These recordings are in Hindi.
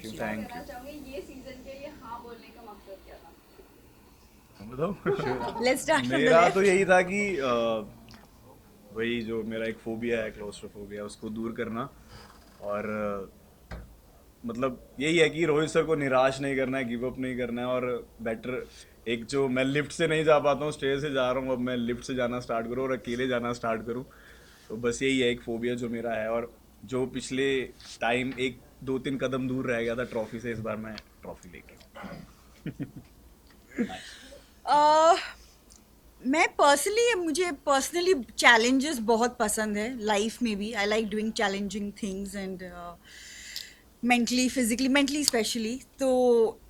यू थैंक करना यू। चाहूंगी ये सीजन के लिए हाँ बोलने का मकसद क्या था? बताओ। लेट्स स्टार्ट फ्रॉम द मेरा तो लेफ्ट। यही था कि वही जो मेरा एक फोबिया है, क्लोस्ट्रोफोबिया, उसको दूर करना। और मतलब यही है कि रोहित सर को निराश नहीं करना है, गिव अप नहीं करना है। और बेटर, एक जो मैं लिफ्ट से नहीं जा पाता हूँ, स्टेज से जा रहा हूँ, अब मैं लिफ्ट से जाना स्टार्ट करूँ और अकेले जाना स्टार्ट करूँ। तो बस यही है एक फोबिया जो मेरा है। और जो पिछले टाइम एक दो तीन कदम दूर रह गया था ट्रॉफी से, इस बार मैं ट्रॉफी लेके मैं पर्सनली, मुझे पर्सनली चैलेंजेस बहुत पसंद है लाइफ में भी। I like doing challenging things and mentally, physically, mentally specially. तो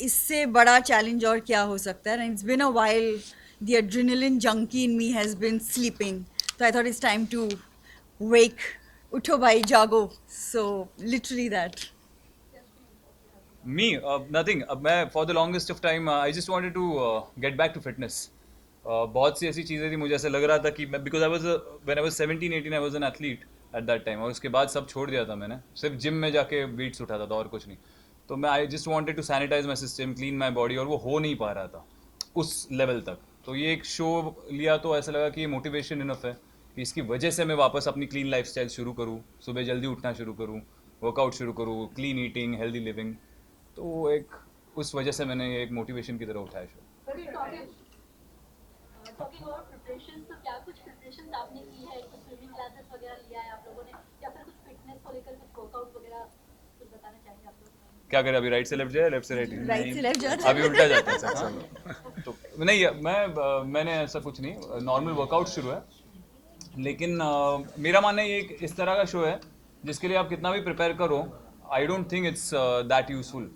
इससे बड़ा चैलेंज और क्या हो सकता है? And it's been a while the adrenaline junkie in me has been sleeping, तो I thought it's time to wake. उठो भाई, जागो। So literally that. Me, nothing. अब मैं for the longest of time, I just wanted to get back to fitness. बहुत सी ऐसी चीज़ें थी, मुझे ऐसा लग रहा था कि मैं, because I was when I was 17-18 I was an athlete at that time, और उसके बाद सब छोड़ दिया था मैंने, सिर्फ जिम में जाके वेट्स उठाता था और कुछ नहीं। तो मैं I just wanted to sanitise my system, clean my body, और वो हो नहीं पा रहा था उस लेवल तक। तो ये एक शो लिया तो ऐसा लगा कि ये मोटिवेशन इनफ है कि इसकी वजह से मैं वापस अपनी क्लीन लाइफस्टाइल शुरू करूँ, सुबह जल्दी उठना शुरू करूँ, वर्कआउट शुरू करूँ, क्लीन ईटिंग, हेल्दी लिविंग। तो वो एक, उस वजह से मैंने एक मोटिवेशन की तरह उठाया शो। टॉकिंग अबाउट प्रिपरेशन, तो क्या कुछ प्रिपरेशन आपने की है? कुछ स्विमिंग क्लासेस वगैरह लिया है आप लोगों ने, या फिर कुछ फिटनेस को लेकर कुछ वर्कआउट वगैरह कुछ बताना चाहेंगे आप लोग? क्या करें, अभी राइट से लेफ्ट जाए, लेफ्ट से राइट? राइट से लेफ्ट जाता अभी उल्टा जाता है सर। हाँ। तो नहीं, मैंने ऐसा कुछ नहीं, नॉर्मल वर्कआउट शुरू है। लेकिन मेरा मानना ये एक इस तरह का शो है जिसके लिए आप कितना भी प्रिपेयर करो, I don't think it's that useful.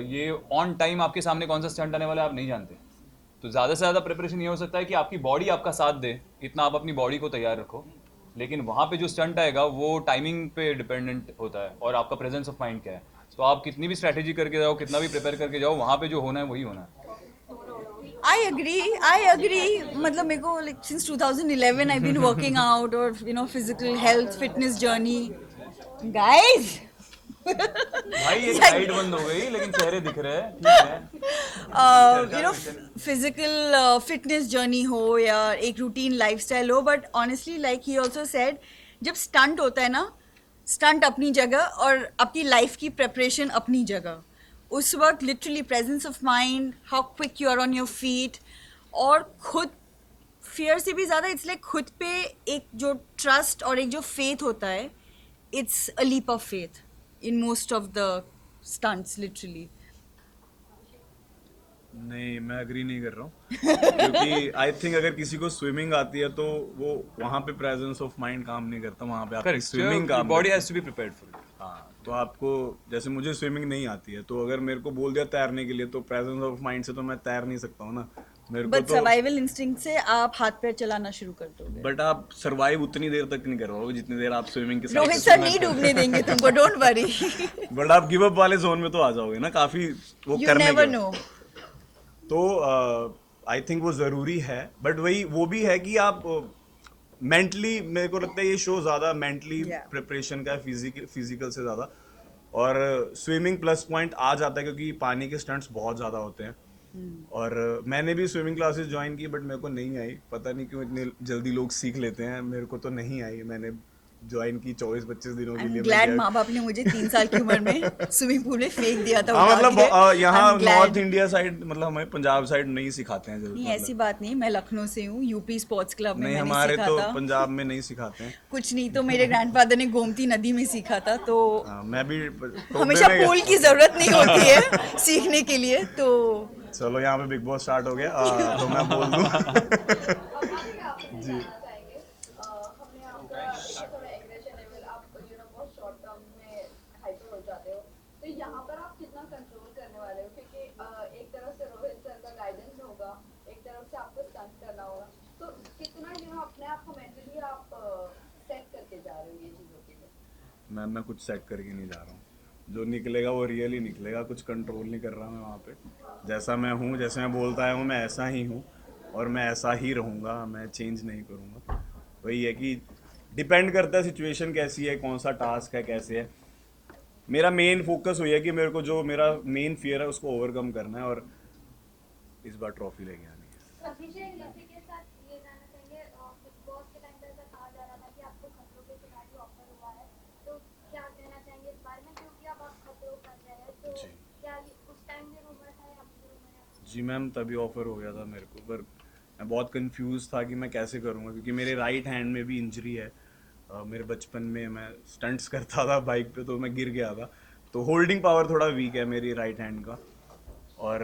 ये ऑन टाइम आपके सामने कौन सा स्टंट आने वाला है आप नहीं जानते। तो ज़्यादा से ज़्यादा प्रिपरेशन ये हो सकता है कि आपकी बॉडी आपका साथ दे, इतना आप अपनी बॉडी को तैयार रखो। लेकिन वहाँ पे जो स्टंट आएगा वो टाइमिंग पे डिपेंडेंट होता है, और आपका प्रेजेंस ऑफ माइंड क्या है। तो आप कितनी भी स्ट्रैटेजी करके जाओ, कितना भी प्रिपेयर करके जाओ, वहाँ पे जो होना है वही होना है। I agree, I agree. मतलब मेरे को like since 2011 I been working out, और you know physical health fitness journey guys. भाई एक लाइट बंद हो गई लेकिन चेहरे दिख रहे हैं, ठीक है। You know physical fitness journey हो या एक रूटीन लाइफस्टाइल हो, but honestly like he also said, जब स्टंट होता है ना, स्टंट अपनी जगह और अपनी लाइफ की प्रेपरेशन अपनी जगह। उस वक्त literally presence of mind, how quick you are on your feet, और खुद फियर से भी ज़्यादा इट्स लाइक खुद पे एक जो ट्रस्ट और एक जो फेथ होता है, it's a leap of faith in most of the stunts literally. नहीं, मैं अग्री नहीं कर रहा हूँ। क्योंकि आई थिंक अगर किसी को स्विमिंग आती है तो वो वहाँ पे प्रेजेंस ऑफ माइंड काम नहीं करता, वहाँ पे आपकी स्विमिंग काम बॉडी करती has to be prepared for it. है। हाँ, तो आपको, जैसे मुझे स्विमिंग नहीं आती है, तो अगर मेरे को बोल दिया तैरने के लिए, तो प्रेजेंस ऑफ माइंड से तो मैं तैर नहीं सकता हूँ ना। मेरे को बट तो, सर्वाइवल इंस्टिंक्ट से आप हाथ पैर चलाना शुरू कर दोगे। बट आप सरवाइव उतनी देर तक नहीं कर पाओगे जितनी देर आप स्विमिंग के रोहित साथ। सर नहीं डूबने देंगे तुमको, डोंट वरी। बट आप गिव अप वाले जोन में तो आ जाओगे ना, काफी वो यू करने नेवर के। नो। तो आई थिंक वो ज़रूरी है, बट वही वो भी है कि आप मेंटली, मेरे को लगता है ये शो ज़्यादा मेंटली Yeah. प्रिपरेशन का है, फिजिकल से ज़्यादा। और स्विमिंग प्लस पॉइंट आ जाता है क्योंकि पानी के स्टंट्स बहुत ज़्यादा होते हैं। और मैंने भी स्विमिंग क्लासेस ज्वाइन की, बट मेरे को नहीं आई। पता नहीं क्यों इतने जल्दी लोग सीख लेते हैं, मेरे को तो नहीं आई। मैंने ज्वाइन की 24-25 दिनों आई के एम लिए। मैं ग्लैड गया। माँ बाप ने मुझे 3 साल की उम्र में स्विमिंग पूल में फेंक दिया था हाँ, उठा मतलब के। यहाँ I'm glad. North India side, मतलब हमें पंजाब साइड नहीं सिखाते हैं जल्दी। नहीं, ऐसी बात नहीं, मैं लखनऊ से हूँ, यूपी स्पोर्ट्स क्लब में नहीं, मैंने हमारे सीखा तो था। पंजाब में नहीं सिखाते हैं। कुछ नहीं तो मेरे ग्रैंडफादर ने गोमती नदी में सीखा था, तो मैं भी हमेशा टोबे में पूल गया। की जरूरत नहीं होती है सीखने के लिए। तो चलो, यहाँ पे बिग बॉस स्टार्ट हो गया, तो मैं बोल दूं। अब आगे आप कुछ जानना चाहेंगे? हमने आपका देखा थोड़ा एग्रेशन लेवल, आप बहुत शॉर्ट टर्म में हाइपर हो जाते हो, तो यहाँ पर आप कितना कंट्रोल करने वाले हो? क्योंकि एक तरफ से रोहित सर का गाइडेंस होगा, एक तरफ से आपको स्टंट करना होगा, तो कितना अपने आप को मेंटली आप सेट करके जा रहे हो ये चीज़ों के लिए? मैं कुछ सेट करके नहीं जा रहा हूँ। जो निकलेगा वो रियल ही निकलेगा, कुछ कंट्रोल नहीं कर रहा मैं वहाँ पे। जैसा मैं हूँ, जैसे मैं बोलता आया हूँ, मैं ऐसा ही हूँ और मैं ऐसा ही रहूँगा, मैं चेंज नहीं करूँगा। वही है कि डिपेंड करता है सिचुएशन कैसी है, कौन सा टास्क है, कैसे है। मेरा मेन फोकस हुई है कि मेरे को जो मेरा मेन फियर है उसको ओवरकम करना है और इस बार ट्रॉफी लेके आनी है। अभिषेक लस्सी के साथ ये जानना चाहेंगे बिग बॉस के टाइम पे ऐसा कहा जा रहा था कि आपको खतरों के खिलाड़ी ऑफर हुआ है, तो क्या कहना चाहेंगे इस बारे में, क्योंकि अब आप खतरों कर रहे हैं, तो जी। क्या उस टाइम में रूमर था या अभी रूमर है? जी मैम, तभी ऑफर हो गया था मेरे को, पर मैं बहुत कंफ्यूज था कि मैं कैसे करूँगा क्योंकि मेरे राइट हैंड में भी इंजरी है। मेरे बचपन में मैं स्टंट्स करता था बाइक पे, तो मैं गिर गया था, तो होल्डिंग पावर थोड़ा वीक है मेरी राइट हैंड का। और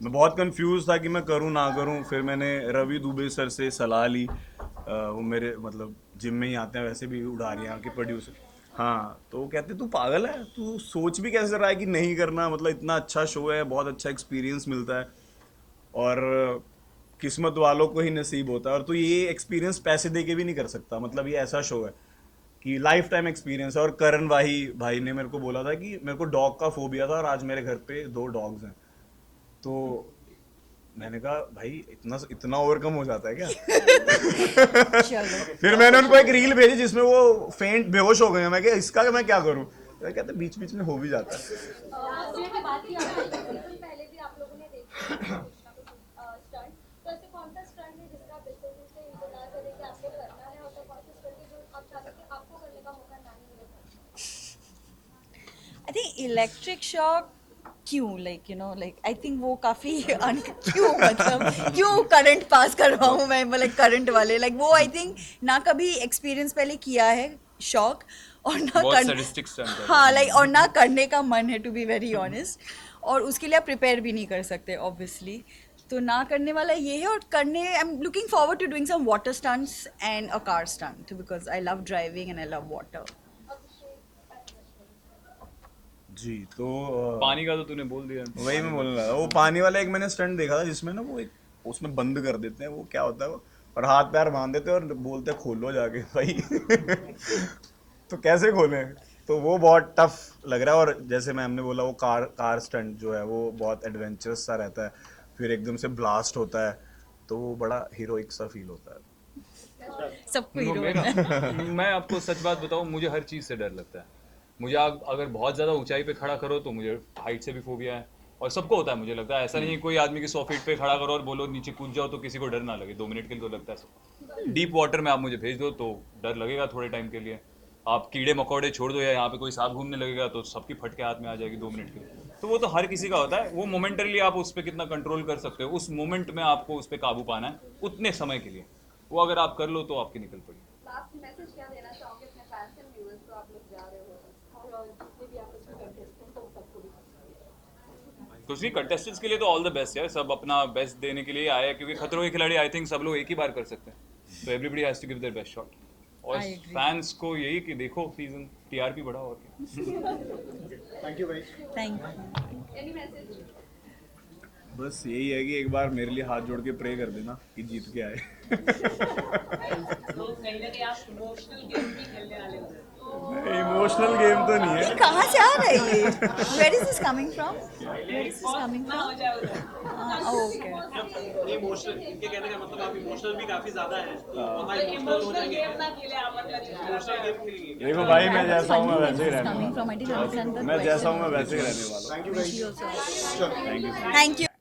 मैं बहुत कंफ्यूज था कि मैं करूँ ना करूँ। फिर मैंने रवि दुबे सर से सलाह ली, वो मेरे मतलब जिम में ही आते हैं, वैसे भी उड़ारियाँ के प्रोड्यूसर। हाँ, तो वो कहते तू पागल है, तू सोच भी कैसे रहा है कि नहीं करना, मतलब इतना अच्छा शो है, बहुत अच्छा एक्सपीरियंस मिलता है और किस्मत वालों को ही नसीब होता है। और तो ये एक्सपीरियंस पैसे दे के भी नहीं कर सकता, मतलब ये ऐसा शो है कि लाइफ टाइम एक्सपीरियंस है। और करण भाई ने मेरे को बोला था कि मेरे को डॉग का फोबिया था और आज मेरे घर पे 2 डॉग्स हैं, तो मैंने कहा भाई इतना ओवरकम हो जाता है क्या? चलो फिर मैंने उनको एक रील भेजी जिसमें वो फेंट बेहोश हो गए हैं। मैं क्या इसका मैं क्या करूं? तो कहते बीच बीच में हो भी जाता है। अभिषेक की बात की आपने, बिल्कुल पहले भी आप लोगों ने देखा है कुछ ना कुछ स्टंट, तो ऐसे कौन सा स्टंट है जिसका बेसब्री से इंतजार करें कि आपको करना है, और तो कौन सा स्टंट है जो आप चाहते हैं कि आपको करने का मौका ना ही मिले? आई थिंक इलेक्ट्रिक शॉक क्यों, like you know, like I think वो काफ़ी क्यों, मतलब क्यों करंट पास करवाऊँ मैं, लाइक करंट वाले, लाइक वो आई थिंक ना कभी एक्सपीरियंस पहले किया है शॉक, और ना बहुत कर sadistic stunt है। हाँ लाइक, और ना करने का मन है टू बी वेरी ऑनेस्ट, और उसके लिए आप प्रिपेयर भी नहीं कर सकते ऑब्वियसली, तो ना करने वाला ये है। और करने I am looking forward to doing some water stunts and a car stunt because I love driving and I love water. जी, तो पानी का तो तूने बोल दिया। वही मैं बोलने लगा, वो पानी वाला एक मैंने स्टंट देखा था जिसमें ना वो एक उसमें बंद कर देते हैं, वो क्या होता है वो, और हाथ पैर बांध देते हैं और बोलते हैं खोलो जाके भाई। तो कैसे खोलें? तो वो बहुत टफ लग रहा है। और जैसे मैम ने बोला, वो कार स्टंट जो है वो बहुत एडवेंचरस सा रहता है, फिर एकदम से ब्लास्ट होता है, तो वो बड़ा हीरोइक सा फील होता है। सबको नो, हीरो मैं आपको सच बात बताऊं, मुझे हर चीज़ से डर लगता है। मुझे अगर बहुत ज़्यादा ऊंचाई पे खड़ा करो तो मुझे हाइट से भी फोबिया है, और सबको होता है मुझे लगता है। ऐसा नहीं है कोई आदमी की 100 फीट पे खड़ा करो और बोलो नीचे कूद जाओ तो किसी को डर ना लगे, 2 मिनट के लिए तो लगता है सबको। डीप वाटर में आप मुझे भेज दो तो डर लगेगा थोड़े टाइम के लिए। आप कीड़े मकोड़े छोड़ दो या यहाँ पे कोई सांप घूमने लगेगा तो सबकी फटके हाथ में आ जाएगी 2 मिनट के लिए। तो वो तो हर किसी का होता है, वो मोमेंटरली आप उस पर कितना कंट्रोल कर सकते हो, उस मोमेंट में आपको उस पर काबू पाना है उतने समय के लिए, वो अगर आप कर लो तो आपकी निकल पड़ेगी। लास्ट मैसेज क्या देना चाहोगे अपने फैंस एंड व्यूअर्स को, आप लोग जा रहे हो और जितने भी आपस में कंटेस्टेंट हो सबको भी कुछ नहीं, कंटेस्टेंट्स के लिए तो ऑल द बेस्ट यार, सब अपना बेस्ट देने के लिए आए हैं, क्योंकि खतरों के खिलाड़ी आई थिंक सब लोग एक ही बार कर सकते हैं, तो everybody has to give their best shot. और I agree. फैंस को यही कि देखो सीजन, टीआरपी बढ़ाओ और क्या। Thank you. Any message? बस यही है कि एक बार मेरे लिए हाथ जोड़ के प्रे कर देना कि जीत के आए। तो कहीं ना कहीं आप इमोशनल गेम भी खेलने वाले हो। इमोशनल गेम तो नहीं ये है। कहाँ से आ रहा है ये? Where is this coming from? Where is this coming ना हो from? जाए उधर। Okay. इमोशनल, इनके कहने का मतलब आप इमोशनल भी काफी ज्यादा है, तो तो इमोशनल गेम ना खेले आप, मतलब इमोशनल गेम खेलेंगे। देखो भाई, मैं जैसा हूँ मैं Where वैसे ही is this रहने coming वाला from? I didn't understand हूँ। the मैं जैसा हूँ question. मैं वैसे ही रहने वाला हूँ। She also asked. Thank you. Thank you.